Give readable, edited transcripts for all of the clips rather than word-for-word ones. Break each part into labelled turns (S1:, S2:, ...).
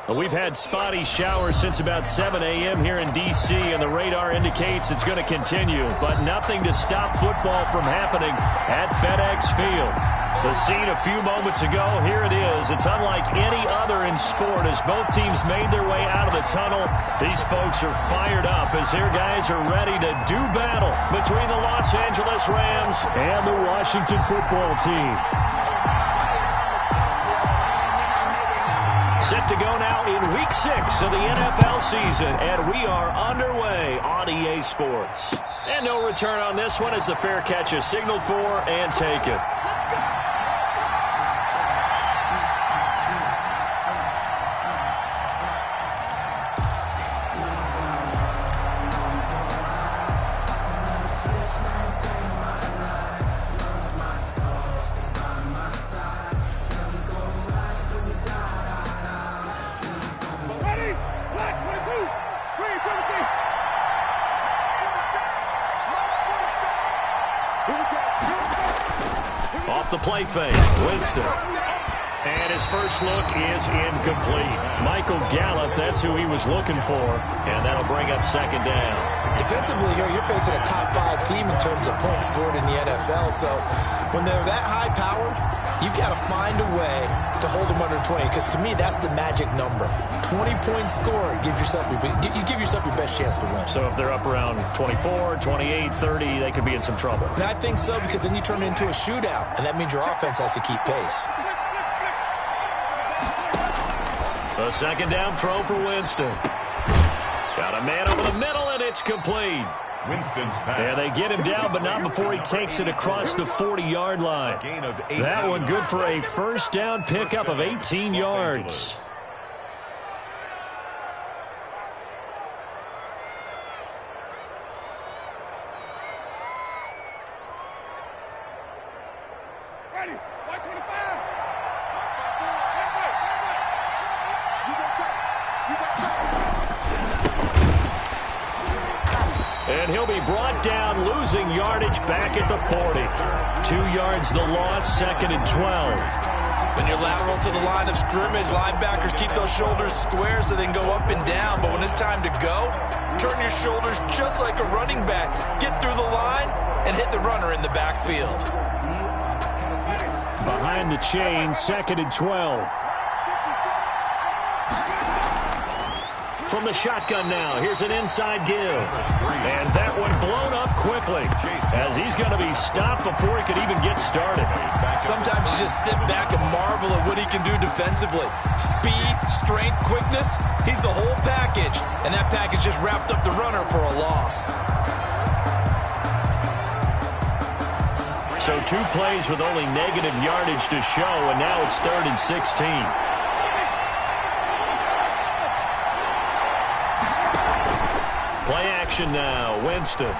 S1: We've had spotty showers since about 7 a.m. here in D.C., and the radar indicates it's going to continue, but nothing to stop football from happening at FedEx Field. The scene a few moments ago, here it is. It's unlike any other in sport as both teams made their way out of the tunnel. These folks are fired up as their guys are ready to do battle between the Los Angeles Rams and the Washington football team. Set to go now in Week 6 of the NFL season, and we are underway on EA Sports. And no return on this one as the fair catch is signaled for and taken. Off the play fake, Winston. And his first look is incomplete. Michael Gallup, that's who he was looking for. And that'll bring up second down.
S2: Defensively here, you're facing a top 5 team in terms of points scored in the NFL. So when they're that high-powered, you've got to find a way to hold them under 20. Because to me, that's the magic number. 20 points scored, you give yourself your best chance to win.
S1: So if they're up around 24, 28, 30, they could be in some trouble.
S2: And I think so, because then you turn it into a shootout, and that means your offense has to keep pace.
S1: The second down throw for Winston. Got a man over the middle, and it's complete.
S3: Winston's pass.
S1: Yeah, they get him down, but not before he takes it across the 40-yard line. That one good for a first down pickup of 18 yards. And he'll be brought down, losing yardage back at the 40. 2 yards the loss, second and 12.
S2: When you're lateral to the line of scrimmage, linebackers keep those shoulders square so they can go up and down. But when it's time to go, turn your shoulders just like a running back. Get through the line and hit the runner in the backfield.
S1: Behind the chain, second and 12. From the shotgun now, here's an inside give. And that one blown up quickly as he's going to be stopped before he could even get started.
S2: Sometimes you just sit back and marvel at what he can do defensively. Speed, strength, quickness, he's the whole package. And that package just wrapped up the runner for a loss.
S1: So 2 plays with only negative yardage to show, and now it's 3rd and 16. Play action now, Winston.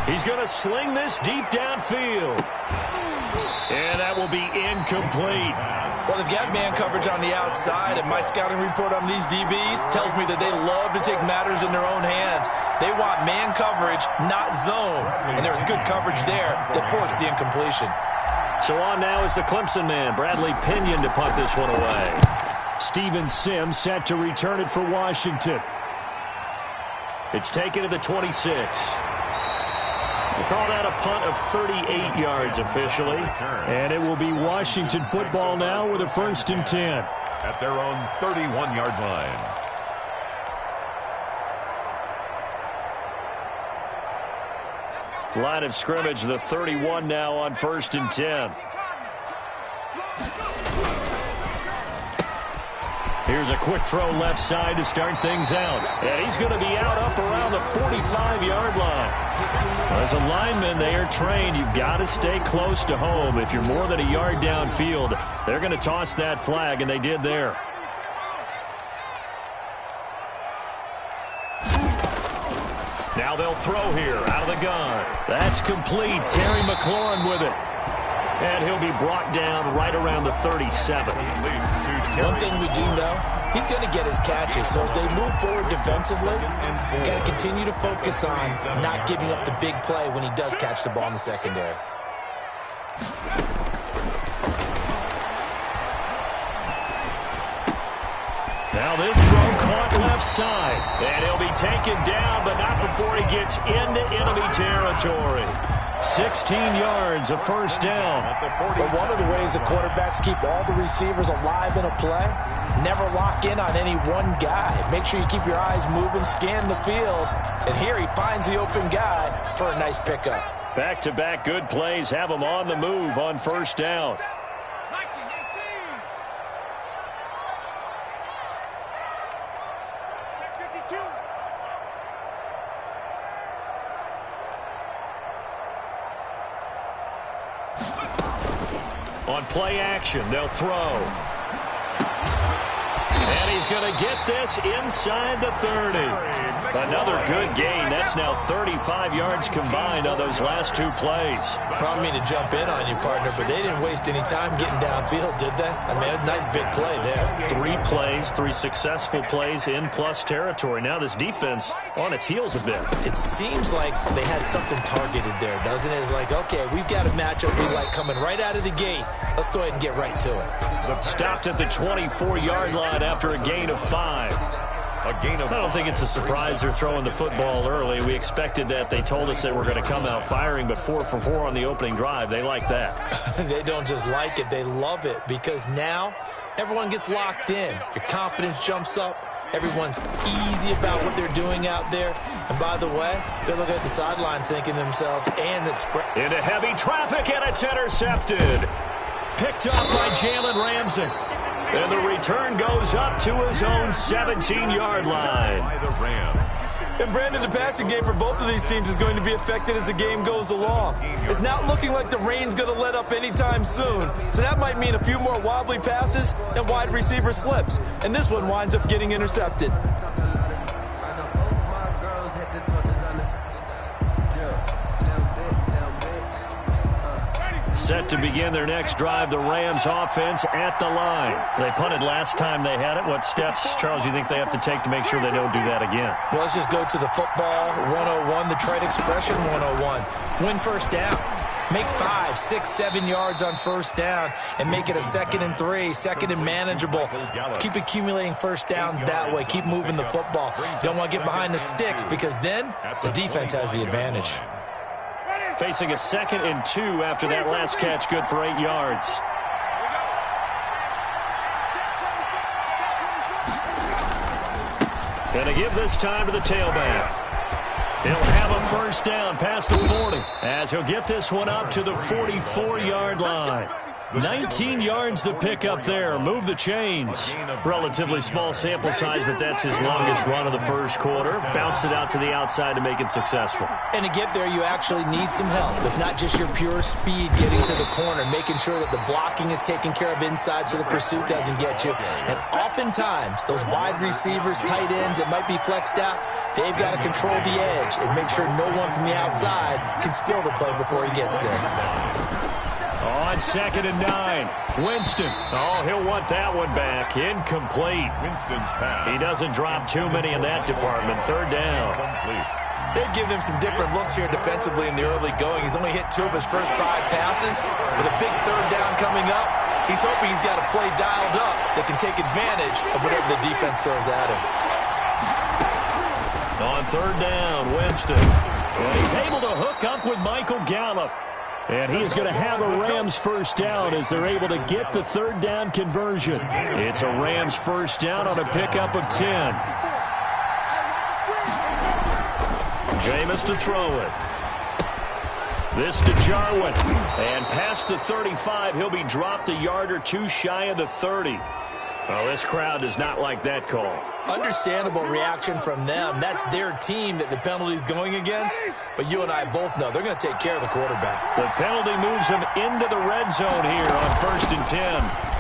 S1: He's going to sling this deep downfield. And that will be incomplete.
S2: Well, they've got man coverage on the outside, and my scouting report on these DBs tells me that they love to take matters in their own hands. They want man coverage, not zone. And there was good coverage there that forced the incompletion.
S1: So on now is the Clemson man, Bradley Pinion, to punt this one away. Steven Sims set to return it for Washington. It's taken to the 26. We'll call that a punt of 38 yards officially. And it will be Washington football now with a 1st and 10.
S3: At their own 31-yard line.
S1: Line of scrimmage, the 31 now on 1st and 10. Here's a quick throw left side to start things out. And he's going to be out up around the 45-yard line. As a lineman, they are trained. You've got to stay close to home. If you're more than a yard downfield, they're going to toss that flag, and they did there. Now they'll throw here out of the gun. That's complete. Terry McLaurin with it. And he'll be brought down right around the 37.
S2: One thing we do know, he's going to get his catches. So as they move forward defensively, we've got to continue to focus on not giving up the big play when he does catch the ball in the secondary.
S1: Now this throw caught left side. And he'll be taken down, but not before he gets into enemy territory. 16 yards, a first down.
S2: But one of the ways the quarterbacks keep all the receivers alive in a play, never lock in on any one guy. Make sure you keep your eyes moving, scan the field. And here he finds the open guy for a nice pickup.
S1: Back-to-back good plays have him on the move on first down. On play action, they'll throw. And he's going to get this inside the 30. Another good gain. That's now 35 yards combined on those last two plays.
S2: I don't mean to jump in on you, partner, but they didn't waste any time getting downfield, did they? I mean, a nice big play there.
S1: 3 plays, 3 successful plays in plus territory. Now this defense on its heels a bit.
S2: It seems like they had something targeted there, doesn't it? It's like, okay, we've got a matchup we like coming right out of the gate. Let's go ahead and get right to it.
S1: Stopped at the 24-yard line after a gain of 5. I don't think it's a surprise they're throwing the football early. We expected that. They told us they were going to come out firing, but 4 for 4 on the opening drive. They like that.
S2: They don't just like it. They love it because now everyone gets locked in. Your confidence jumps up. Everyone's easy about what they're doing out there. And by the way, they're looking at the sideline thinking to themselves, and it's
S1: into heavy traffic, and it's intercepted. Picked up by Jalen Ramsey. And the return goes up to his own 17-yard line.
S2: And Brandon, the passing game for both of these teams is going to be affected as the game goes along. It's not looking like the rain's going to let up anytime soon. So that might mean a few more wobbly passes and wide receiver slips. And this one winds up getting intercepted.
S1: Set to begin their next drive, the Rams offense at the line. They punted last time they had it. What steps, Charles, you think they have to take to make sure they don't do that again?
S2: Well, let's just go to the football 101, the trade expression 101. Win first down. Make 5, 6, 7 yards on first down and make it a 2nd and 3, 2nd and manageable. Keep accumulating first downs that way. Keep moving the football. You don't want to get behind the sticks because then the defense has the advantage.
S1: Facing a 2nd and 2 after that last catch, good for 8 yards. Gonna give this time to the tailback. He'll have a first down past the 40 as he'll get this one up to the 44-yard line. 19 yards to pick up there. Move the chains. Relatively small sample size, but that's his longest run of the first quarter. Bounced it out to the outside to make it successful.
S2: And to get there, you actually need some help. It's not just your pure speed getting to the corner, making sure that the blocking is taken care of inside so the pursuit doesn't get you. And oftentimes, those wide receivers, tight ends that might be flexed out, they've got to control the edge and make sure no one from the outside can spill the play before he gets there.
S1: On 2nd and 9, Winston. Oh, he'll want that one back. Incomplete.
S3: Winston's pass.
S1: He doesn't drop too many in that department. 3rd down.
S2: They've given him some different looks here defensively in the early going. He's only hit 2 of his first 5 passes. With a big 3rd down coming up, he's hoping he's got a play dialed up that can take advantage of whatever the defense throws at him.
S1: On 3rd down, Winston. And he's able to hook up with Michael Gallup. And he is going to have a Rams first down as they're able to get the 3rd down conversion. It's a Rams first down on a pickup of 10. Jameis to throw it. This to Jarwin. And past the 35, he'll be dropped a yard or 2 shy of the 30. Well, this crowd does not like that call.
S2: Understandable reaction from them. That's their team that the penalty's going against. But you and I both know they're going to take care of the quarterback.
S1: The penalty moves him into the red zone here on 1st and 10.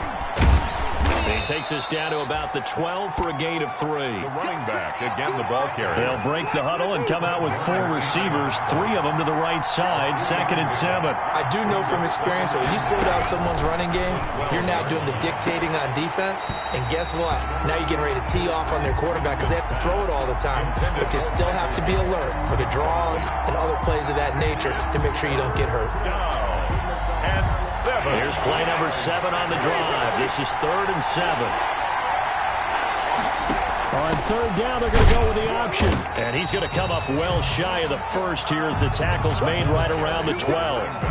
S1: He takes us down to about the 12 for a gain of 3.
S3: The running back, again the ball carrier.
S1: They'll break the huddle and come out with 4 receivers, 3 of them to the right side, 2nd and 7.
S2: I do know from experience that when you slow down someone's running game, you're now doing the dictating on defense. And guess what? Now you're getting ready to tee off on their quarterback because they have to throw it all the time. But you still have to be alert for the draws and other plays of that nature to make sure you don't get hurt.
S3: And 7.
S1: Here's play number 7 on the drive. This is 3rd and 7. On third down, they're going to go with the option. And he's going to come up well shy of the first here as the tackle's made right around the 12.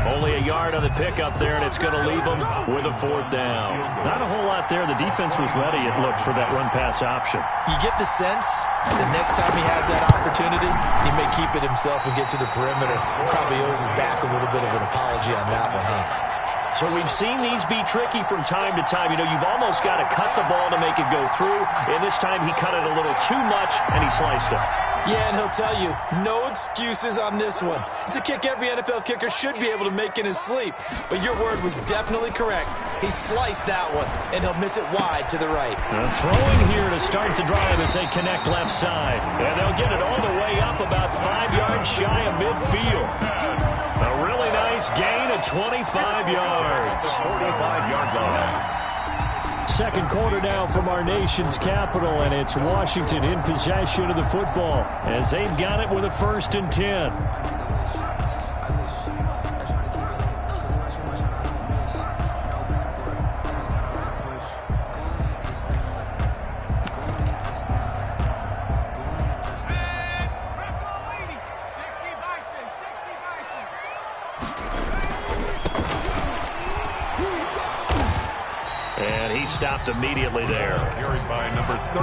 S1: Only a yard on the pickup there, and it's going to leave him with a fourth down. Not a whole lot there. The defense was ready, it looked, for that run-pass option.
S2: You get the sense the next time he has that opportunity, he may keep it himself and get to the perimeter. Probably owes his back a little bit of an apology on that one, huh?
S1: So we've seen these be tricky from time to time. You know, you've almost got to cut the ball to make it go through. And this time he cut it a little too much, and he sliced it.
S2: Yeah, and he'll tell you, no excuses on this one. It's a kick every NFL kicker should be able to make in his sleep. But your word was definitely correct. He sliced that one, and he'll miss it wide to the right.
S1: Throwing here to start the drive as they connect left side. And they'll get it all the way up about 5 yards shy of midfield. A really nice gain of 25 yards.
S3: 45-yard line.
S1: Second quarter now from our nation's capital, and it's Washington in possession of the football as they've got it with a 1st and 10. Stopped immediately there.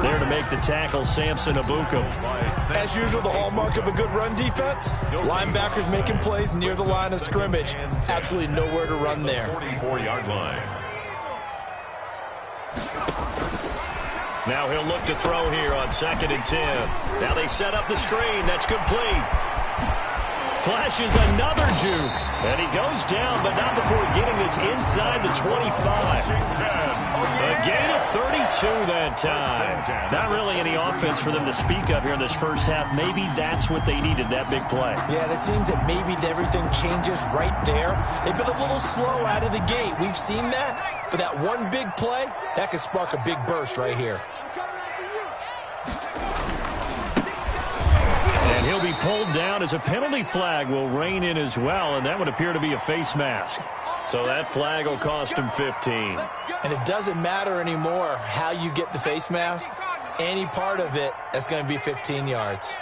S1: There to make the tackle, Samson Abukum.
S2: As usual, the hallmark of a good run defense, linebackers making plays near the line of scrimmage. Absolutely nowhere to run there.
S3: 44-yard line.
S1: Now he'll look to throw here on 2nd and 10. Now they set up the screen. That's complete. Flashes another juke. And he goes down, but not before getting this inside the 25. A gain of 32 that time. Not really any offense for them to speak of here in this first half. Maybe that's what they needed, that big play.
S2: Yeah, and it seems that maybe everything changes right there. They've been a little slow out of the gate. We've seen that. But that one big play, that could spark a big burst right here.
S1: And he'll be pulled down as a penalty flag will rein in as well, and that would appear to be a face mask. So that flag will cost him 15.
S2: And it doesn't matter anymore how you get the face mask. Any part of it, that's going to be 15 yards.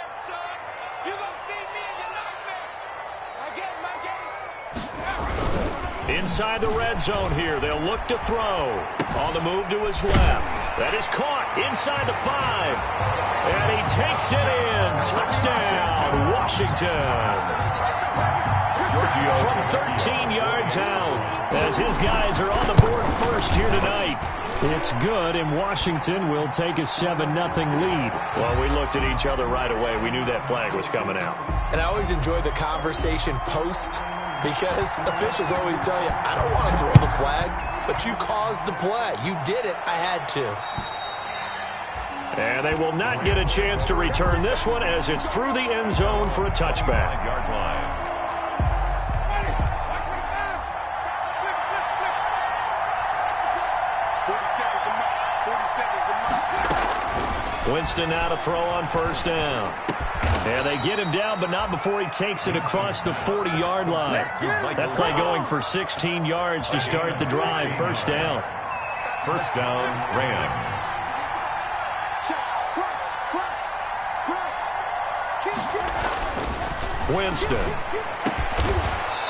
S1: Inside the red zone here, they'll look to throw. On the move to his left. That is caught inside the 5. And he takes it in. Touchdown, Washington. From 13 yards out, as his guys are on the board first here tonight. It's good, and Washington will take a 7-0 lead. Well, we looked at each other right away. We knew that flag was coming out.
S2: And I always enjoy the conversation post, because officials always tell you, I don't want to throw the flag, but you caused the play. You did it. I had to.
S1: And they will not get a chance to return this one as it's through the end zone for a touchback.
S3: 5-yard line.
S1: Winston now to throw on 1st down. And they get him down, but not before he takes it across the 40-yard line. That play going for 16 yards to start the drive. 1st down.
S3: 1st down, Rams.
S1: Winston.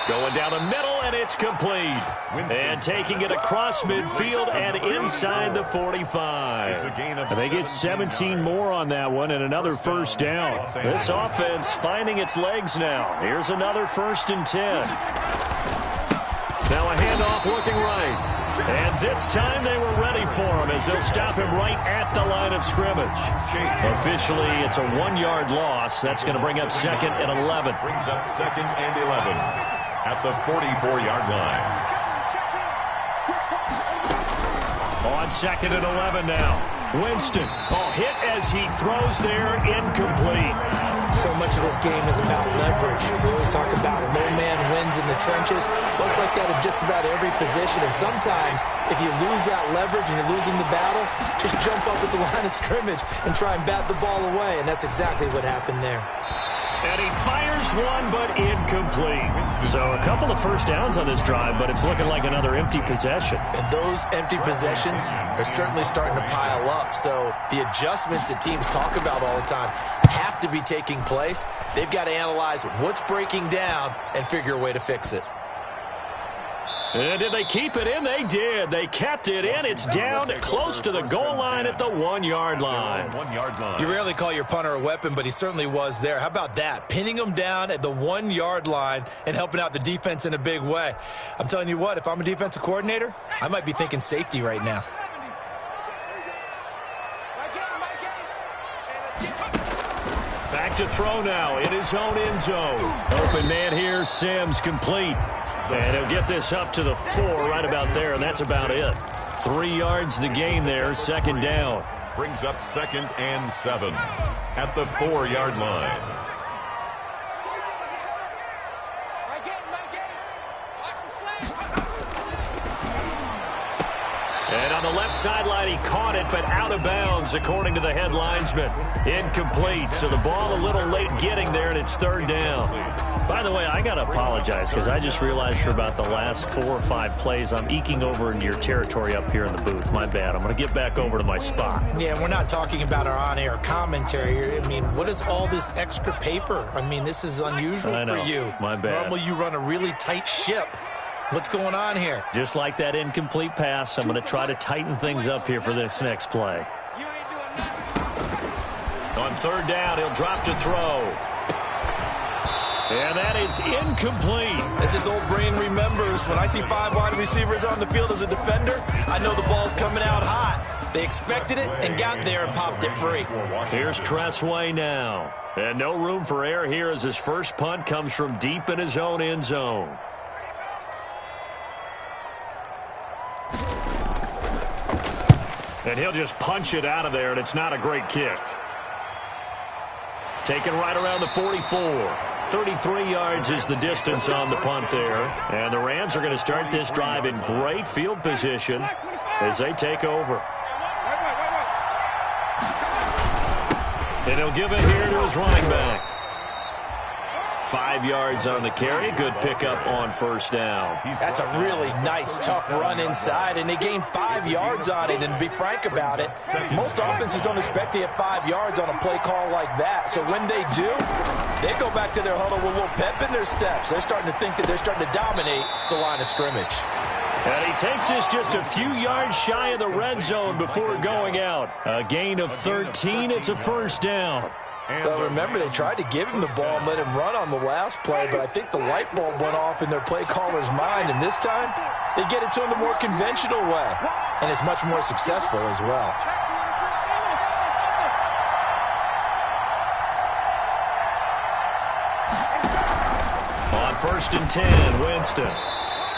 S1: Going down the middle, and it's complete. And taking it across midfield and inside the 45. And they get 17 more on that one and another 1st down. This offense finding its legs now. Here's another 1st and 10. Now a handoff looking right. And this time they were ready for him as they'll stop him right at the line of scrimmage. Officially, it's a 1-yard loss. That's going to bring up 2nd and 11.
S3: Brings up 2nd and 11 at the 44-yard line.
S1: On 2nd and 11 now. Winston, hit as he throws there, incomplete.
S2: So much of this game is about leverage. We always talk about low man wins in the trenches. Well, it's like that in just about every position. And sometimes, if you lose that leverage and you're losing the battle, just jump up at the line of scrimmage and try and bat the ball away. And that's exactly what happened there.
S1: And he fires one, but incomplete. So a couple of first downs on this drive, but it's looking like another empty possession.
S2: And those empty possessions are certainly starting to pile up. So the adjustments that teams talk about all the time have to be taking place. They've got to analyze what's breaking down and figure a way to fix it.
S1: And did they keep it in? They did. They kept it in. It's down close to the goal line at the 1-yard line.
S2: You rarely call your punter a weapon, but he certainly was there. How about that? Pinning him down at the 1-yard line and helping out the defense in a big way. I'm telling you what, if I'm a defensive coordinator, I might be thinking safety right now.
S1: Back to throw now in his own end zone. Open man here, Sims complete. And he'll get this up to the 4 right about there, and that's about it. 3 yards the gain there, second down.
S3: Brings up 2nd and 7 at the 4-yard line.
S1: And on the left sideline, he caught it, but out of bounds, according to the head linesman. Incomplete, so the ball a little late getting there, and it's 3rd down. By the way, I got to apologize because I just realized for about the last 4 or 5 plays, I'm eking over into your territory up here in the booth. My bad. I'm going to get back over to my spot.
S2: Yeah, we're not talking about our on-air commentary here. I mean, what is all this extra paper? I mean, this is unusual for you.
S1: My bad.
S2: Normally you run a really tight ship. What's going on here?
S1: Just like that incomplete pass, I'm going to try to tighten things up here for this next play. On 3rd down, he'll drop to throw. And that is incomplete.
S2: As his old brain remembers, when I see 5 wide receivers on the field as a defender, I know the ball's coming out hot. They expected it and got there and popped it free.
S1: Here's Tressway now. And no room for error here as his first punt comes from deep in his own end zone. And he'll just punch it out of there, and it's not a great kick. Taken right around the 44. 33 yards is the distance on the punt there. And the Rams are going to start this drive in great field position as they take over. And he'll give it here to his running back. 5 yards on the carry. Good pickup on 1st down.
S2: That's a really nice, tough run inside, and they gained 5 yards on it. And to be frank about it, most offenses don't expect to get 5 yards on a play call like that. So when they do, they go back to their huddle with a little pep in their steps. They're starting to think that they're starting to dominate the line of scrimmage.
S1: And he takes this just a few yards shy of the red zone before going out. A gain of 13. It's a 1st down.
S2: Well, remember, they tried to give him the ball and let him run on the last play, but I think the light bulb went off in their play caller's mind, and this time they get it to him the more conventional way, and it's much more successful as well.
S1: On 1st and 10, Winston.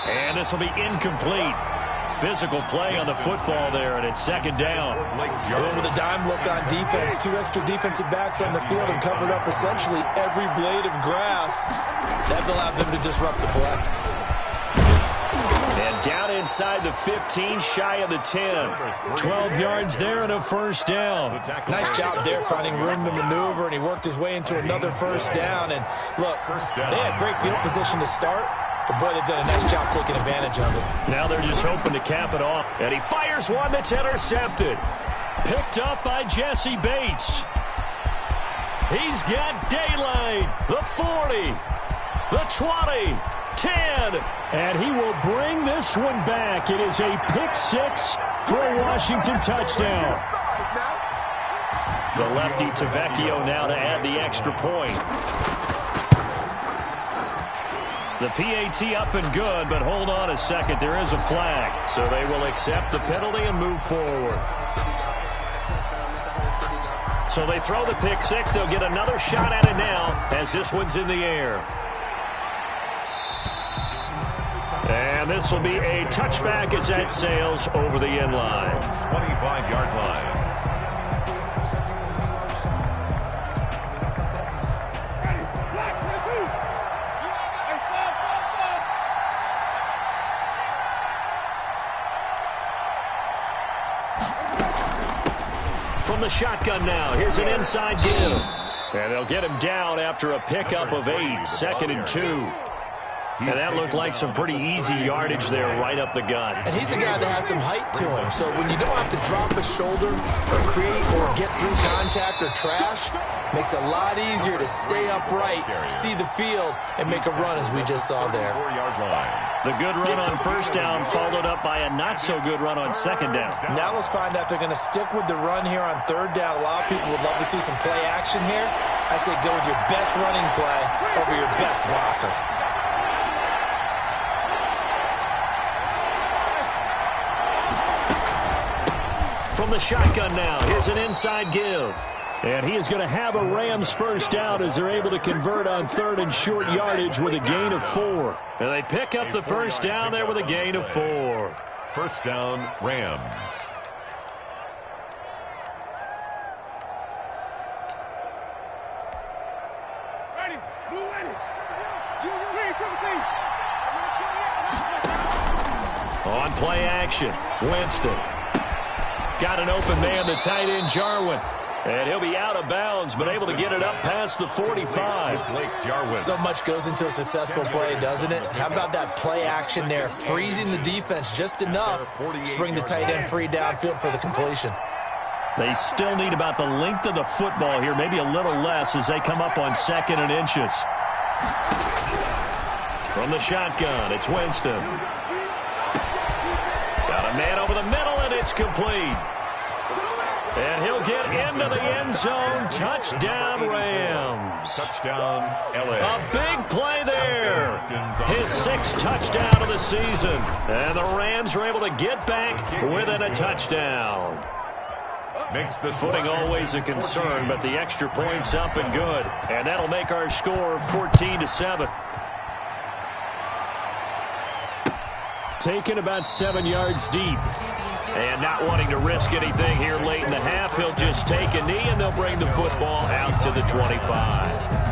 S1: And this will be incomplete. Physical play on the football there, and it's 2nd down.
S2: Going with a dime look on defense. 2 extra defensive backs on the field and covered up essentially every blade of grass. That allowed them to disrupt the play.
S1: And down inside the 15, shy of the 10. 12 yards there and a 1st down.
S2: Nice job there finding room to maneuver, and he worked his way into another 1st down. And look, they had great field position to start. But, boy, they've done a nice job taking advantage of it.
S1: Now they're just hoping to cap it off. And he fires one that's intercepted. Picked up by Jesse Bates. He's got daylight. The 40. The 20. 10. And he will bring this one back. It is a pick-6 for a Washington touchdown. The lefty Tavecchio now to add the extra point. The PAT up and good, but hold on a second. There is a flag. So they will accept the penalty and move forward. So they throw the pick-6. They'll get another shot at it now as this one's in the air. And this will be a touchback as that sails over the end line.
S3: 25-yard line.
S1: From the shotgun now, here's an inside give. And they'll get him down after a pickup of 8, 2nd and 2. And that looked like some pretty easy yardage there right up the gut.
S2: And he's a guy that has some height to him. So when you don't have to drop a shoulder or create or get through contact or trash, makes it a lot easier to stay upright, see the field, and make a run as we just saw there.
S1: The good run on first down followed up by a not-so-good run on second down.
S2: Now let's find out if they're going to stick with the run here on third down. A lot of people would love to see some play action here. I say go with your best running play over your best blocker.
S1: From the shotgun now, here's an inside give. And he is going to have a Rams first down as they're able to convert on third and short yardage with a gain of 4. And they pick up the first down there with a gain of 4.
S3: First down, Rams.
S1: On play action, Winston. Got an open man, the tight end, Jarwin. And he'll be out of bounds, but able to get it up past the 45.
S2: So much goes into a successful play, doesn't it? How about that play action there, freezing the defense just enough to bring the tight end free downfield for the completion.
S1: They still need about the length of the football here, maybe a little less as they come up on 2nd and inches. From the shotgun, it's Winston. Got a man over the middle, and it's complete. And he'll get into the end zone. Touchdown, Rams.
S3: Touchdown, LA.
S1: A big play there. His 6th touchdown of the season. And the Rams are able to get back within a touchdown.
S3: Makes the
S1: footing always a concern, but the extra point's up and good. And that'll make our score 14-7. Taken about 7 yards deep. And not wanting to risk anything here late in the half, he'll just take a knee, and they'll bring the football out to the 25.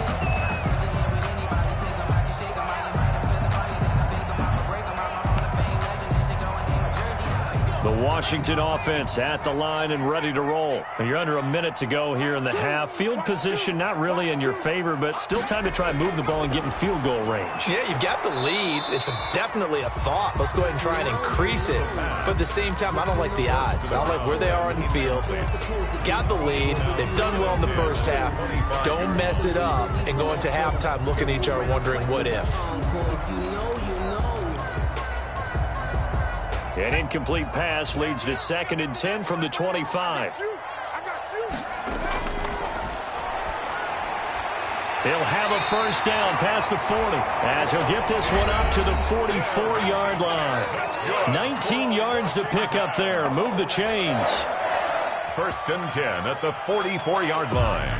S1: The Washington offense at the line and ready to roll. And you're under a minute to go here in the half. Field position not really in your favor, but still time to try and move the ball and get in field goal range.
S2: Yeah, you've got the lead. It's definitely a thought. Let's go ahead and try and increase it. But at the same time, I don't like the odds. I don't like where they are on the field. Got the lead. They've done well in the first half. Don't mess it up and go into halftime looking at each other wondering what if.
S1: An incomplete pass leads to 2nd and 10 from the 25. He'll have a first down past the 40 as he'll get this one up to the 44-yard line. 19 yards to pick up there. Move the chains.
S3: First and 10 at the 44-yard line.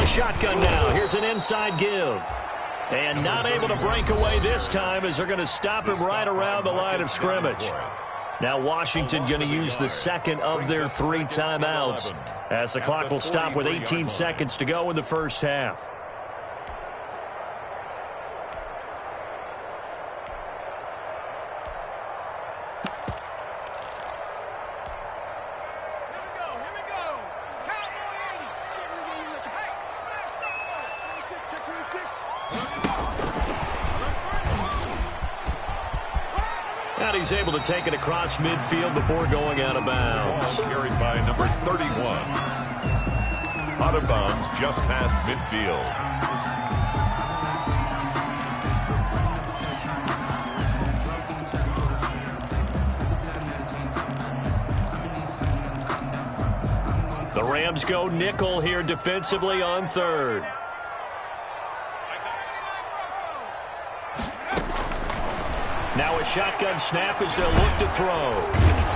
S1: Shotgun now. Here's an inside give. And not able to break away this time as they're going to stop him right around the line of scrimmage. Now Washington going to use the 2nd of their 3 timeouts as the clock will stop with 18 seconds to go in the first half. He's able to take it across midfield before going out of bounds.
S3: Carried by number 31. Out of bounds just past midfield.
S1: The Rams go nickel here defensively on 3rd. Now a shotgun snap as they'll look to throw.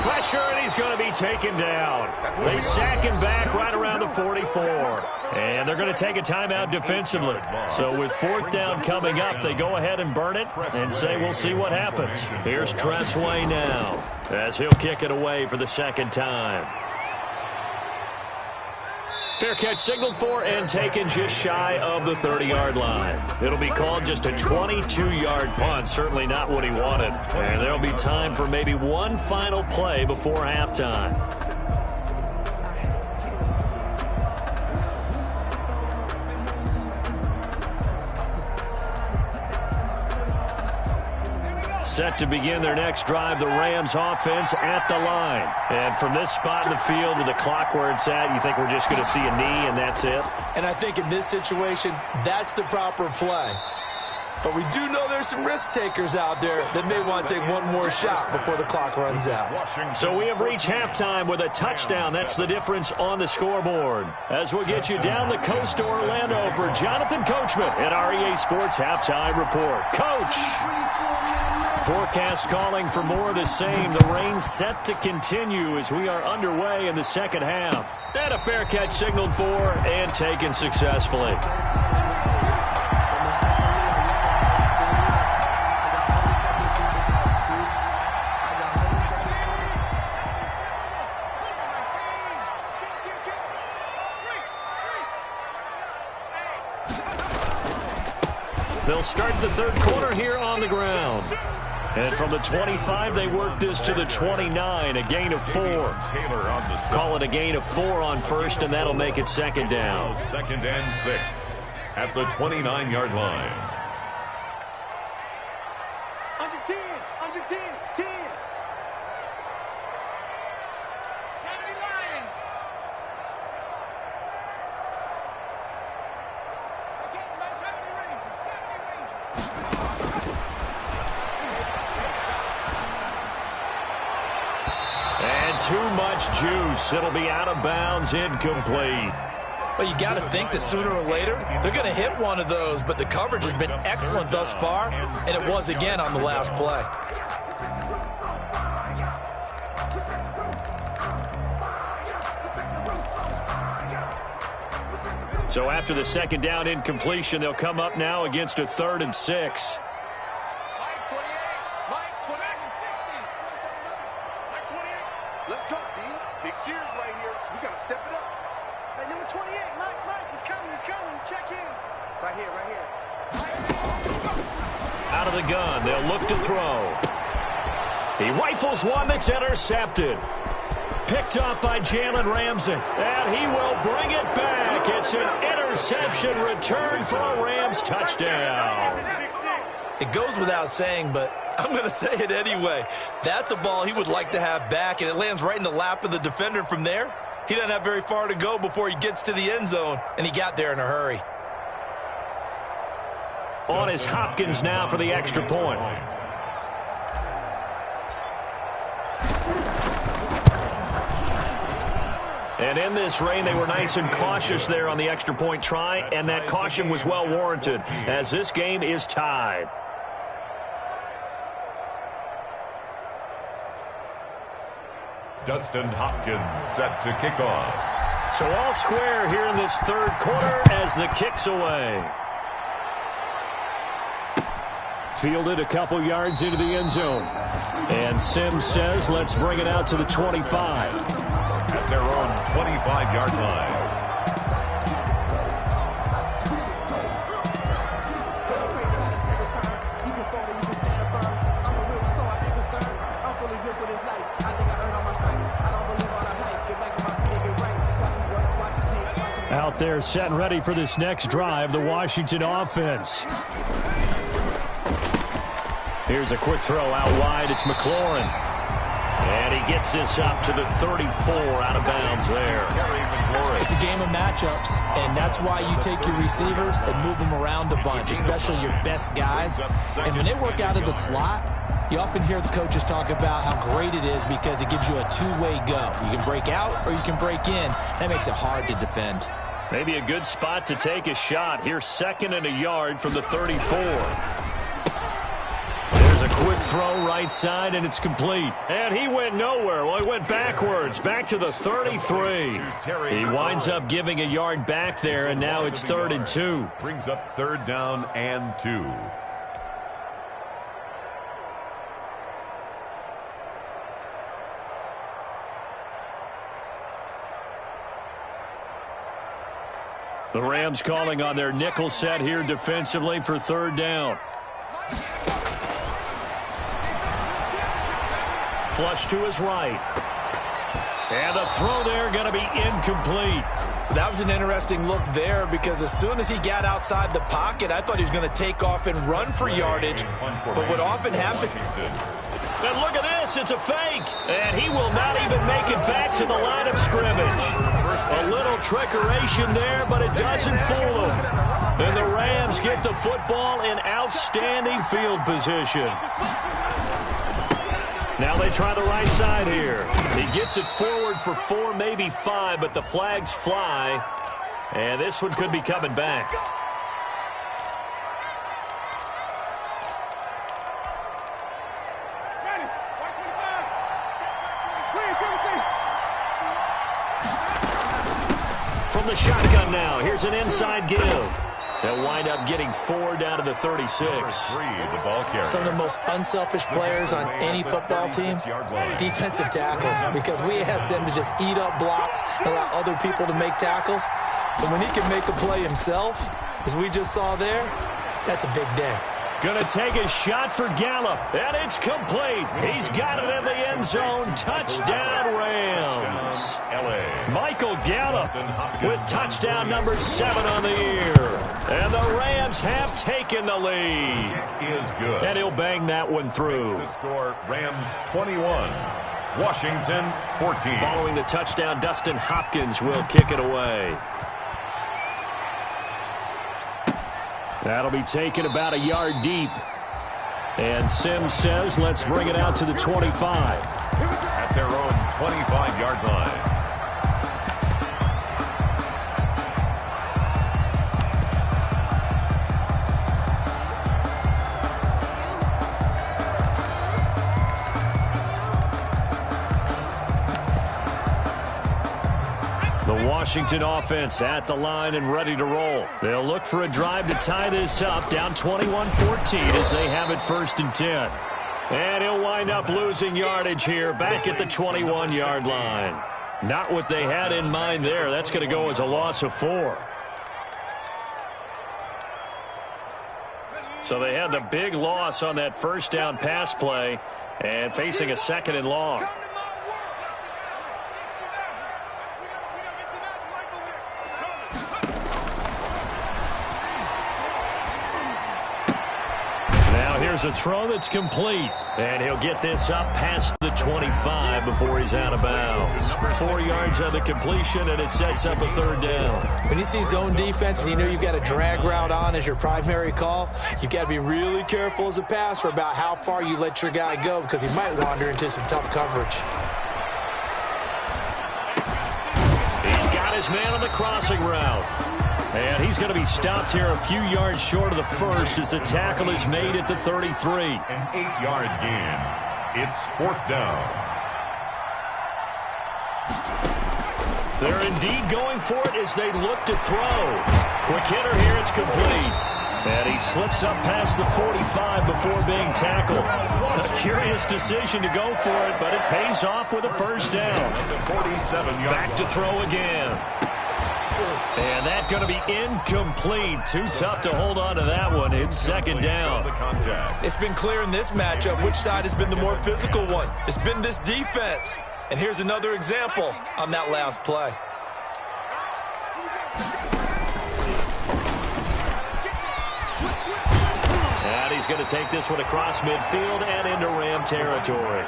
S1: Pressure, and he's going to be taken down. They sack him back right around the 44. And they're going to take a timeout defensively. So with 4th down coming up, they go ahead and burn it and say we'll see what happens. Here's Tressway now as he'll kick it away for the 2nd time. Fair catch signaled for and taken just shy of the 30-yard line. It'll be called just a 22-yard punt. Certainly not what he wanted. And there'll be time for maybe one final play before halftime. Set to begin their next drive, the Rams offense at the line. And from this spot in the field with the clock where it's at, you think we're just going to see a knee and that's it?
S2: And I think in this situation, that's the proper play. But we do know there's some risk takers out there that may want to take one more shot before the clock runs out.
S1: So we have reached halftime with a touchdown. That's the difference on the scoreboard. As we'll get you down the coast to Orlando for Jonathan Coachman at REA Sports Halftime Report. Coach! Forecast calling for more of the same. The rain set to continue as we are underway in the second half. And a fair catch signaled for and taken successfully. They'll start the third quarter here on the ground. And from the 25, they work this to the 29, a gain of 4. Call it a gain of 4 on first, and that'll make it second down.
S3: Second and 6 at the 29-yard line.
S4: Under 10, 10. 70 line. Again, 70 Rangers, 70 Rangers.
S1: And too much juice. It'll be out of bounds, incomplete.
S2: Well, you got to think that sooner or later they're going to hit one of those, but the coverage has been excellent thus far, and it was again on the last play.
S1: So after the second down incompletion, they'll come up now against a 3rd and 6.
S4: Let's go, D. Big series right here. So we got to step it up. Hey, number 28, Mike, he's coming. Check in. Right here.
S1: Out of the gun, they'll look to throw. He rifles one that's intercepted. Picked up by Jalen Ramsey. And he will bring it back. It's an interception return for a Rams touchdown.
S2: It goes without saying, but I'm going to say it anyway. That's a ball he would like to have back, and it lands right in the lap of the defender. From there, he doesn't have very far to go before he gets to the end zone, and he got there in a hurry.
S1: On is Hopkins now for the extra point. And in this rain, they were nice and cautious there on the extra point try, and that caution was well warranted as this game is tied.
S3: Dustin Hopkins set to kick off.
S1: So all square here in this third quarter as the kick's away. Fielded a couple yards into the end zone. And Sims says, let's bring it out to the 25.
S3: At their own 25-yard line.
S1: Out there set and ready for this next drive, the Washington offense. Here's a quick throw out wide. It's McLaurin. And he gets this up to the 34 out of bounds there.
S2: It's a game of matchups, and that's why you take your receivers and move them around a bunch, especially your best guys. And when they work out of the slot, you often hear the coaches talk about how great it is because it gives you a two-way go. You can break out or you can break in. That makes it hard to defend.
S1: Maybe a good spot to take a shot. Here's 2nd and a yard from the 34. There's a quick throw right side, and it's complete. And he went nowhere. Well, he went backwards, back to the 33. He winds up giving a yard back there, and now it's 3rd and 2.
S3: Brings up 3rd down and 2.
S1: The Rams calling on their nickel set here defensively for third down. Flush to his right. And the throw there going to be incomplete.
S2: That was an interesting look there because as soon as he got outside the pocket, I thought he was going to take off and run for yardage. But what often happens...
S1: And look at this, it's a fake. And he will not even make it back to the line of scrimmage. A little trickeration there, but it doesn't fool him. And the Rams get the football in outstanding field position. Now they try the right side here. He gets it forward for 4, maybe 5, but the flags fly. And this one could be coming back. From the shotgun now, here's an inside give. They'll wind up getting 4 down to the 36.
S2: Some of the most unselfish players on any football team, defensive tackles, because we ask them to just eat up blocks and allow other people to make tackles. But when he can make a play himself, as we just saw there, that's a big day.
S1: Going to take a shot for Gallup, and it's complete. He's got it in the end zone. Touchdown, Rams. Michael Gallup with touchdown number 7 on the year. And the Rams have taken the lead.
S3: Is good.
S1: And he'll bang that one through.
S3: The score, Rams 21, Washington 14.
S1: Following the touchdown, Dustin Hopkins will kick it away. That'll be taken about a yard deep. And Sims says, let's bring it out to the 25.
S3: At their own 25-yard line.
S1: Washington offense at the line and ready to roll. They'll look for a drive to tie this up, down 21-14 as they have it 1st and 10. And he'll wind up losing yardage here back at the 21-yard line. Not what they had in mind there. That's going to go as a loss of 4. So they had the big loss on that first down pass play and facing a 2nd and long. Here's a throw that's complete, and he'll get this up past the 25 before he's out of bounds. 4 yards on the completion, and it sets up a 3rd down.
S2: When you see zone defense and you know you've got a drag route on as your primary call, you've got to be really careful as a passer about how far you let your guy go because he might wander into some tough coverage.
S1: He's got his man on the crossing route. And he's going to be stopped here a few yards short of the first as the tackle is made at the 33.
S3: An 8-yard gain. It's 4th down.
S1: They're indeed going for it as they look to throw. Quick hitter here, it's complete. And he slips up past the 45 before being tackled. A curious decision to go for it, but it pays off with a 1st down. Back to throw again. And that's going to be incomplete. Too tough to hold on to that one. It's 2nd down.
S2: It's been clear in this matchup which side has been the more physical one. It's been this defense. And here's another example on that last play.
S1: And he's going to take this one across midfield and into Ram territory.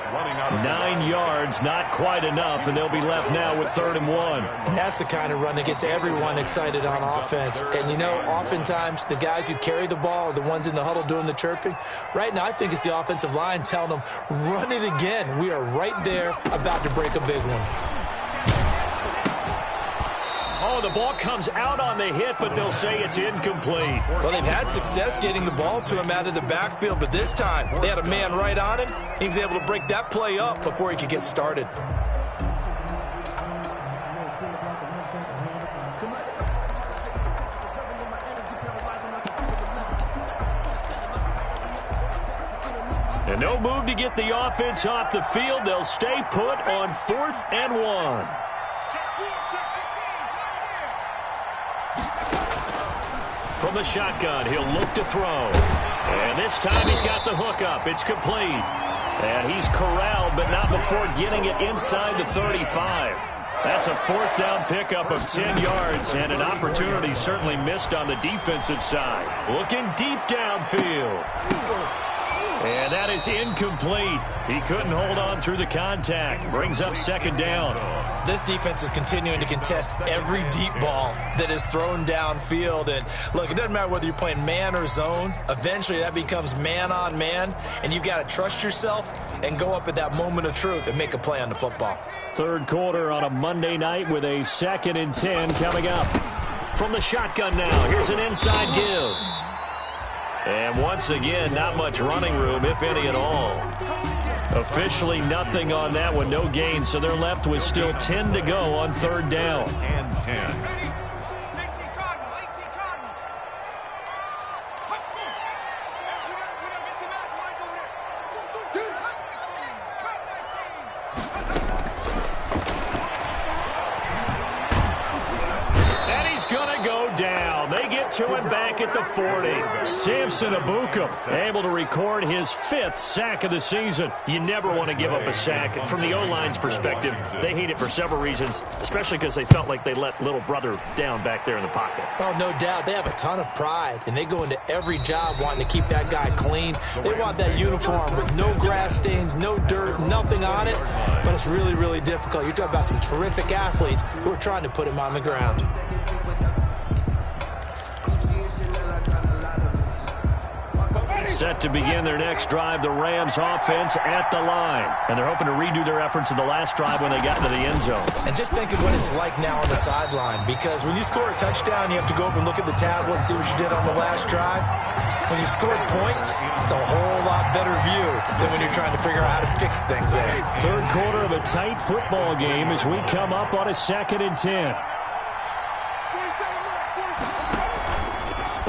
S1: 9 yards, not quite enough, and they'll be left now with 3rd and 1.
S2: And that's the kind of run that gets everyone excited on offense. And, you know, oftentimes the guys who carry the ball are the ones in the huddle doing the chirping. Right now, I think it's the offensive line telling them, run it again. We are right there about to break a big one.
S1: Oh, the ball comes out on the hit, but they'll say it's incomplete.
S2: Well, they've had success getting the ball to him out of the backfield, but this time they had a man right on him. He was able to break that play up before he could get started.
S1: And no move to get the offense off the field. They'll stay put on 4th and 1. from the shotgun. He'll look to throw. And this time he's got the hook up. It's complete. And he's corralled, but not before getting it inside the 35. That's a fourth down pickup of 10 yards, and an opportunity certainly missed on the defensive side. Looking deep downfield. And that is incomplete. He couldn't hold on through the contact. Brings up second down.
S2: This defense is continuing to contest every deep ball that is thrown downfield. And look, it doesn't matter whether you're playing man or zone. Eventually that becomes man on man, and you've got to trust yourself and go up at that moment of truth and make a play on the football.
S1: Third quarter on a Monday night with a 2nd and 10 coming up. From the shotgun now, here's an inside give. And once again, not much running room, if any at all. Officially nothing on that one, no gain, so they're left with still 10 to go on third down.
S3: And 10.
S1: To him back at the 40. Samson Abukum able to record his 5th sack of the season. You never want to give up a sack. From the O-line's perspective, they hate it for several reasons, especially because they felt like they let little brother down back there in the pocket.
S2: Oh, no doubt. They have a ton of pride, and they go into every job wanting to keep that guy clean. They want that uniform with no grass stains, no dirt, nothing on it, but it's really, really difficult. You're talking about some terrific athletes who are trying to put him on the ground.
S1: Set to begin their next drive, the Rams offense at the line. And they're hoping to redo their efforts in the last drive when they got into the end zone.
S2: And just think of what it's like now on the sideline, because when you score a touchdown, you have to go over and look at the tablet and see what you did on the last drive. When you score points, it's a whole lot better view than when you're trying to figure out how to fix things there.
S1: Third quarter of a tight football game as we come up on a 2nd and 10.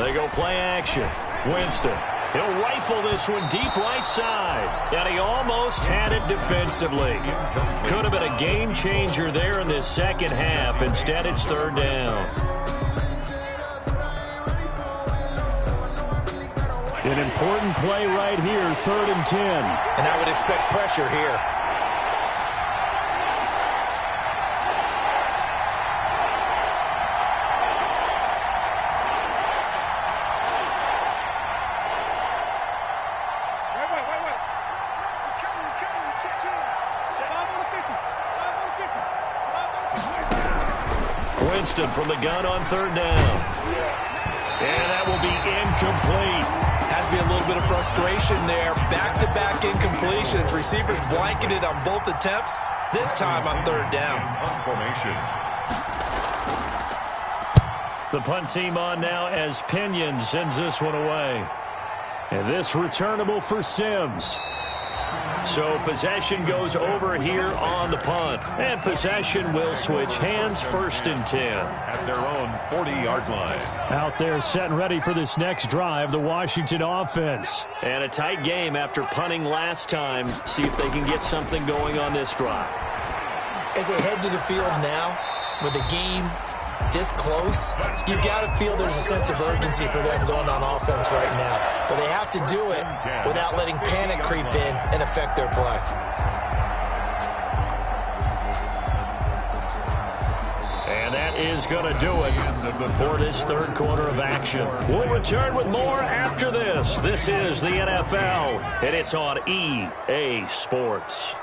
S1: They go play action. Winston. He'll rifle this one deep right side. And he almost had it defensively. Could have been a game changer there in this second half. Instead, it's third down. An important play right here, 3rd and 10.
S2: And I would expect pressure here.
S1: Winston from the gun on third down. And that will be incomplete.
S2: Has to be a little bit of frustration there. Back-to-back incompletions. Receivers blanketed on both attempts, this time on third down.
S3: Formation.
S1: The punt team on now as Pinion sends this one away. And this returnable for Sims. So possession goes over here on the punt. And possession will switch hands, 1st and 10.
S3: At their own 40-yard line.
S1: Out there set and ready for this next drive, the Washington offense. And a tight game after punting last time. See if they can get something going on this drive.
S2: As they head to the field now, with the game this close, you've got to feel there's a sense of urgency for them going on offense right now. But they have to do it without letting panic creep in and affect their play.
S1: And that is going to do it for this third quarter of action. We'll return with more after this. This is the NFL, and it's on EA Sports.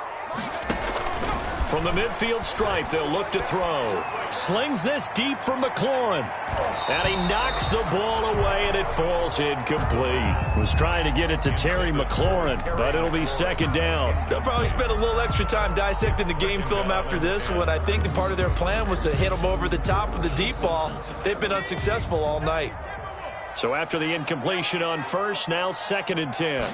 S1: From the midfield stripe, they'll look to throw. Slings this deep for McLaurin. And he knocks the ball away, and it falls incomplete. Was trying to get it to Terry McLaurin, but it'll be second down.
S2: They'll probably spend a little extra time dissecting the game film after this one. I think that part of their plan was to hit them over the top with the deep ball. They've been unsuccessful all night.
S1: So after the incompletion on first, now 2nd and 10.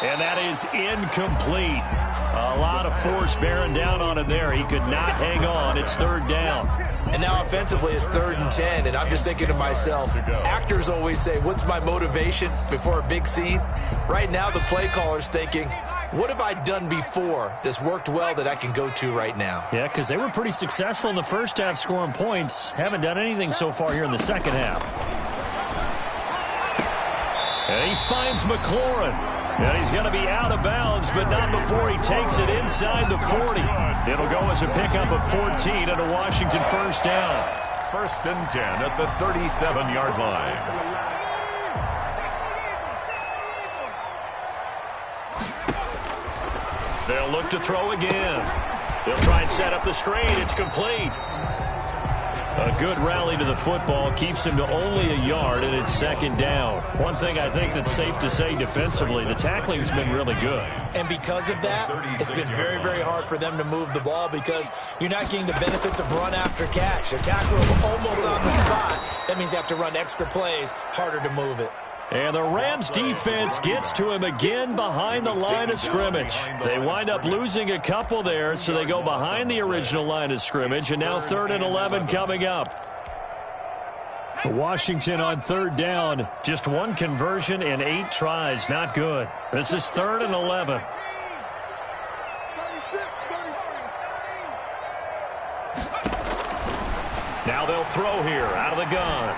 S1: And that is incomplete. A lot of force bearing down on him there. He could not hang on. It's third down.
S2: And now offensively it's 3rd and 10. And I'm just thinking to myself, actors always say, what's my motivation before a big scene? Right now the play caller's thinking, what have I done before that's worked well that I can go to right now?
S1: Yeah, because they were pretty successful in the first half scoring points. Haven't done anything so far here in the second half. And he finds McLaurin. And he's going to be out of bounds, but not before he takes it inside the 40. It'll go as a pickup of 14 and a Washington first down.
S3: 1st and 10 at the 37-yard line.
S1: They'll look to throw again. They'll try and set up the screen. It's complete. A good rally to the football keeps him to only a yard, and it's 2nd down. One thing I think that's safe to say defensively, the tackling's been really good.
S2: And because of that, it's been very, very hard for them to move the ball because you're not getting the benefits of run after catch. They're tackling almost on the spot. That means you have to run extra plays, harder to move it.
S1: And the Rams defense gets to him again behind the line of scrimmage. They wind up losing a couple there, so they go behind the original line of scrimmage, and now 3rd and 11 coming up. Washington on 3rd down, just 1 conversion and 8 tries. Not good. This is 3rd and 11. Now they'll throw here out of the gun.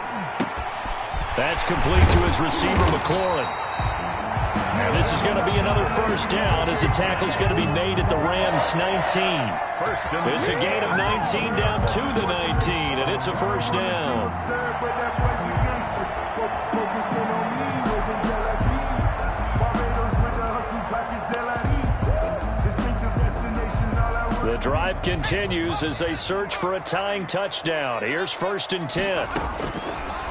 S1: That's complete to his receiver, McLaurin. And this is going to be another first down as the tackle's going to be made at the Rams' 19. It's a gain of 19 down to the 19, and it's a first down. The drive continues as they search for a tying touchdown. Here's 1st and 10.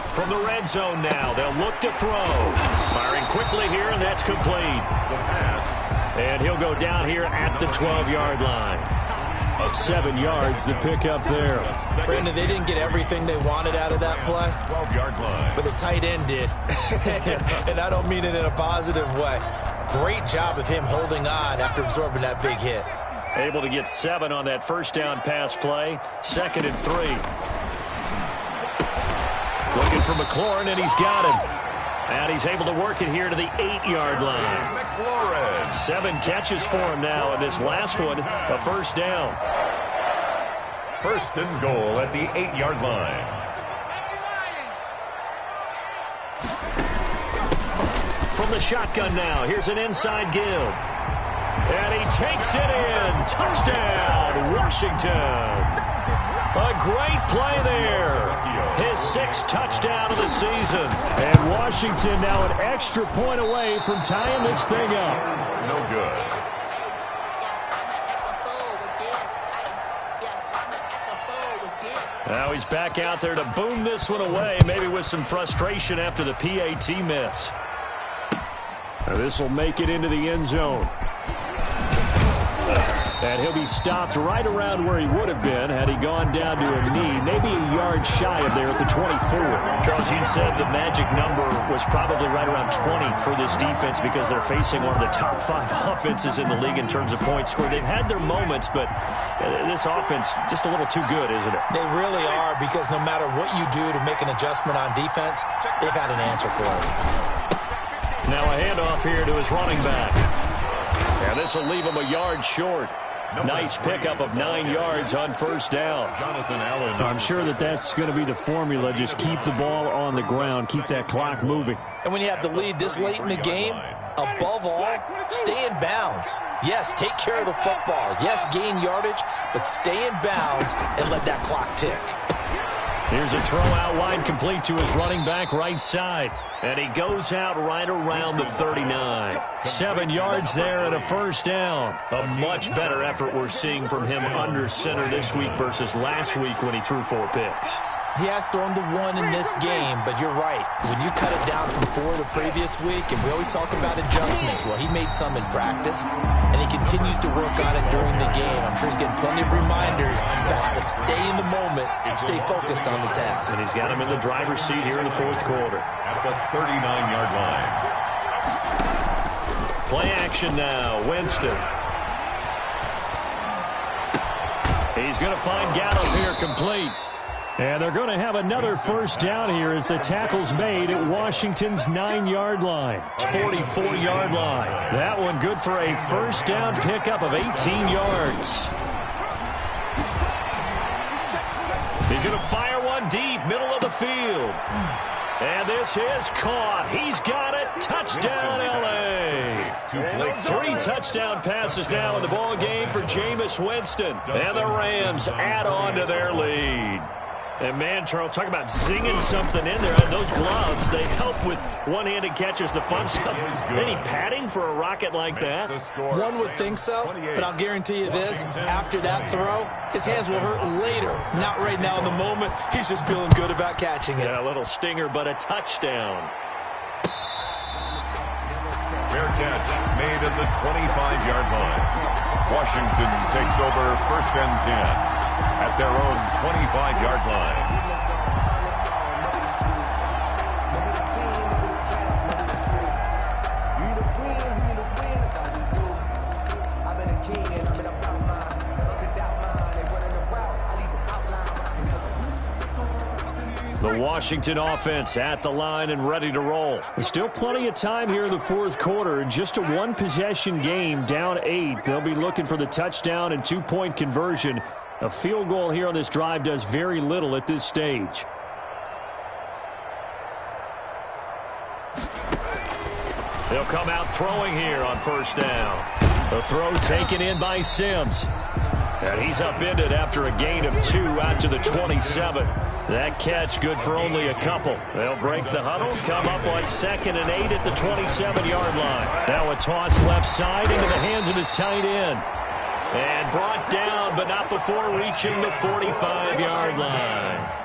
S1: From the red zone now, they'll look to throw. Firing quickly here, and that's complete. The pass. And he'll go down here at the 12-yard line. 7 yards, the pickup there.
S2: Brandon, they didn't get everything they wanted out of that play.
S3: 12-yard line.
S2: But the tight end did. And I don't mean it in a positive way. Great job of him holding on after absorbing that big hit.
S1: Able to get 7 on that first down pass play. 2nd and 3. Looking for McLaurin, and he's got him. And he's able to work it here to the 8-yard line.
S3: McLaurin.
S1: 7 catches for him now, and this last one, a first down.
S3: 1st and goal at the 8-yard line.
S1: From the shotgun now, here's an inside give. And he takes it in. Touchdown, Washington. A great play there. His 6th touchdown of the season. And Washington now an extra point away from tying this thing up.
S3: No good.
S1: Now he's back out there to boom this one away, maybe with some frustration after the PAT miss. This will make it into the end zone. And he'll be stopped right around where he would have been had he gone down to a knee, maybe a yard shy of there at the 24. Charles, you said the magic number was probably right around 20 for this defense because they're facing one of the top 5 offenses in the league in terms of points scored. They've had their moments, but this offense just a little too good, isn't it?
S2: They really are, because no matter what you do to make an adjustment on defense, they've had an answer for it.
S1: Now a handoff here to his running back. And this will leave him a yard short. Nice pickup of 9 yards on first down.
S3: Jonathan Allen.
S1: I'm sure that's going to be the formula. Just keep the ball on the ground. Keep that clock moving.
S2: And when you have the lead this late in the game, above all, stay in bounds. Yes, take care of the football. Yes, gain yardage, but stay in bounds and let that clock tick.
S1: Here's a throw out wide, complete to his running back right side. And he goes out right around the 39. 7 yards there and a first down. A much better effort we're seeing from him under center this week versus last week when he threw 4 picks.
S2: He has thrown the 1 in this game, but you're right. When you cut it down from 4 the previous week, and we always talk about adjustments, well, he made some in practice, and he continues to work on it during the game. I'm sure he's getting plenty of reminders about how to stay in the moment, stay focused on the task.
S1: And he's got him in the driver's seat here in the 4th quarter.
S3: At the 39-yard line.
S1: Play action now, Winston. He's going to find Gallup here complete. And they're going to have another first down here as the tackle's made at Washington's 9-yard line. 44-yard line. That one good for a first down pickup of 18 yards. He's going to fire one deep, middle of the field. And this is caught. He's got it. Touchdown, L.A. 3 touchdown passes now in the ball game for Jameis Winston. And the Rams add on to their lead. And, man, Charles, talk about zinging something in there. Those gloves, they help with one-handed catches, the fun stuff. Any padding for a rocket like that?
S2: One would think so, but I'll guarantee you this. After that throw, his hands will hurt later. Not right now in the moment. He's just feeling good about catching it.
S1: Yeah, a little stinger, but a touchdown.
S3: Fair catch made at the 25-yard line. Washington takes over 1st and 10 at their own 25-yard line.
S1: The Washington offense at the line and ready to roll. There's still plenty of time here in the fourth quarter. Just a one-possession game, down 8. They'll be looking for the touchdown and 2-point conversion. A field goal here on this drive does very little at this stage. They'll come out throwing here on first down. The throw taken in by Sims. And he's upended after a gain of 2 out to the 27. That catch good for only a couple. They'll break the huddle, come up on 2nd and 8 at the 27-yard line. Now a toss left side into the hands of his tight end. And brought down, but not before reaching the 45-yard line.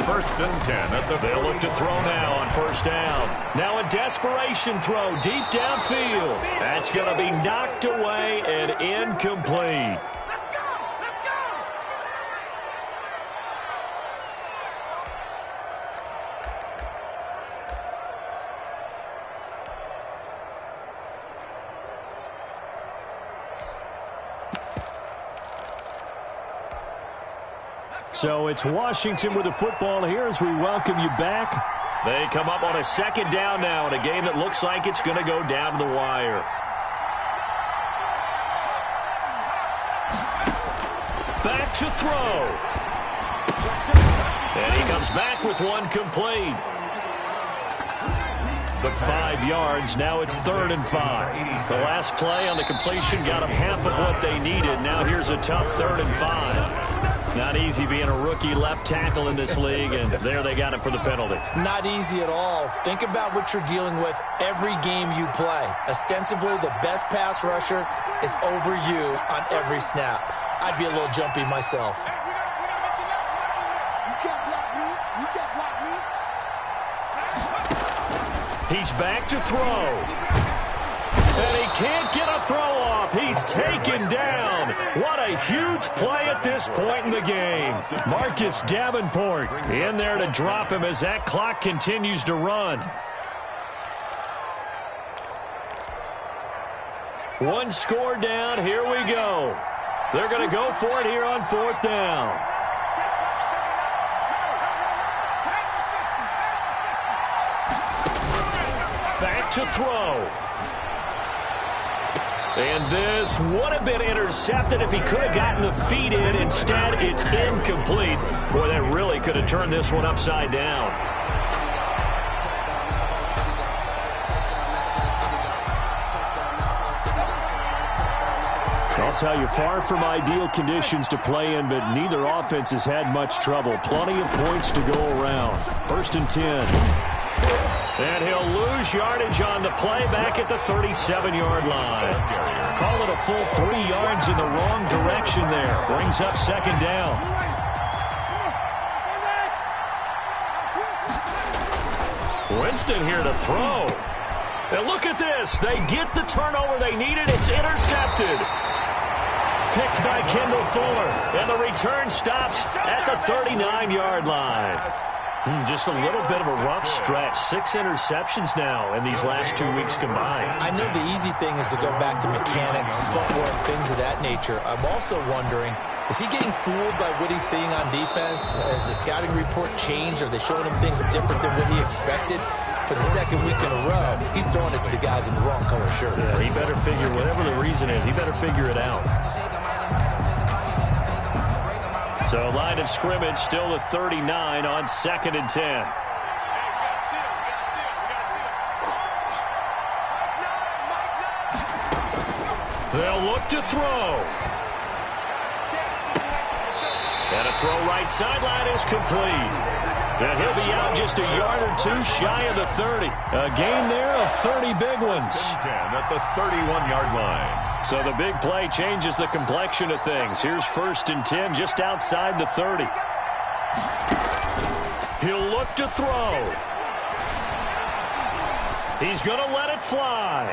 S3: 1st and 10 at the
S1: They'll look to throw now on first down. Now a desperation throw deep downfield. That's going to be knocked away and incomplete. So it's Washington with the football here as we welcome you back. They come up on a 2nd down now in a game that looks like it's going to go down to the wire. Back to throw. And he comes back with one complete. But 5 yards. Now it's 3rd and 5. The last play on the completion got them half of what they needed. Now here's a tough 3rd and 5. Not easy being a rookie left tackle in this league, and there they got it for the penalty.
S2: Not easy at all. Think about what you're dealing with every game you play. Ostensibly, the best pass rusher is over you on every snap. I'd be a little jumpy myself.
S4: You can't block me. You can't block me.
S1: He's back to throw. And he can't get a throw off. He's taken down. What a huge play at this point in the game. Marcus Davenport in there to drop him as that clock continues to run. One score down. Here we go. They're going to go for it here on 4th down. Back to throw. And this would have been intercepted if he could have gotten the feet in. Instead, it's incomplete. Boy, that really could have turned this one upside down. I'll tell you, far from ideal conditions to play in, but neither offense has had much trouble. Plenty of points to go around. 1st and 10. And he'll lose yardage on the play back at the 37-yard line. Call it a full 3 yards in the wrong direction there. Brings up 2nd down. Winston here to throw. And look at this. They get the turnover they needed. It's intercepted. Picked by Kendall Fuller. And the return stops at the 39-yard line. Just a little bit of a rough stretch. 6 interceptions now in these last 2 weeks combined.
S2: I know the easy thing is to go back to mechanics, footwork, things of that nature. I'm also wondering, Is he getting fooled by what he's seeing on defense? Has the scouting report changed? Are they showing him things different than what he expected? For the second week in a row, he's throwing it to the guys in the wrong color shirts.
S1: Yeah, he better figure, whatever the reason is, he better figure it out. So line of scrimmage still the 39 on 2nd and 10. They'll look to throw. And a throw right sideline is complete. And he'll be out just a yard or two shy of the 30. A gain there of 30 big ones.
S3: 10 at the 31-yard line.
S1: So the big play changes the complexion of things. Here's 1st and 10 just outside the 30. He'll look to throw. He's going to let it fly.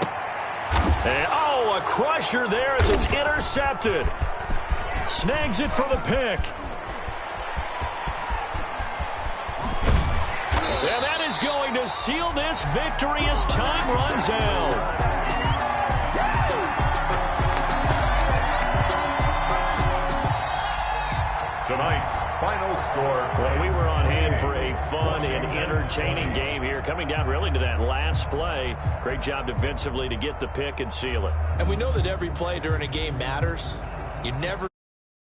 S1: And, oh, a crusher there as it's intercepted. Snags it for the pick. And that is going to seal this victory as time runs out.
S3: Tonight's final score.
S1: Well, we were on hand for a fun and entertaining game here. Coming down really to that last play. Great job defensively to get the pick and seal it.
S2: And we know that every play during a game matters. You never